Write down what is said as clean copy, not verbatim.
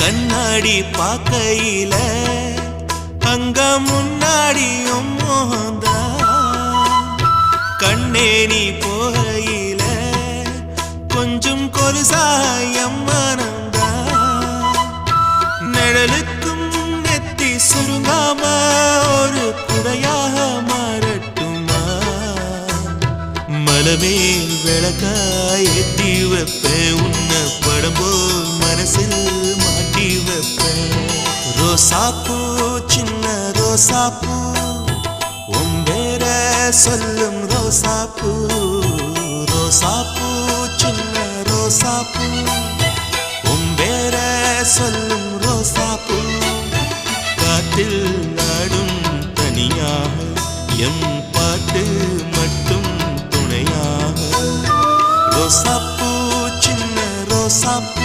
கண்ணாடி பார்க்கையில அங்க முன்னாடியும் மோகந்தா கண்ணே நீ போகையில கொஞ்சம் கொலுசாயம் மனந்தா நிழலுக்கும் நெத்தி சுருங்காம ஒரு குடையாக மாறட்டுமா மலமேல் விளக்காய் ஏத்தி வைப்பேன் உன்னை படம் போல் மனசில் மாட்டி வைப்பேன் ரோசாப்பூ சின்ன ரோசாப்பூ உம்பேர சொல்லும் ரோசாப்பூ ரோசாப்பூ சின்ன ரோசாப்பூ உம்பேர சொல்லும் ரோசாப்பூ காற்றில் நாடும் தனியாக எம் பாட்டு மட்டும் துணையாக ரோசாப்பூ சின்ன ரோசாப்பூ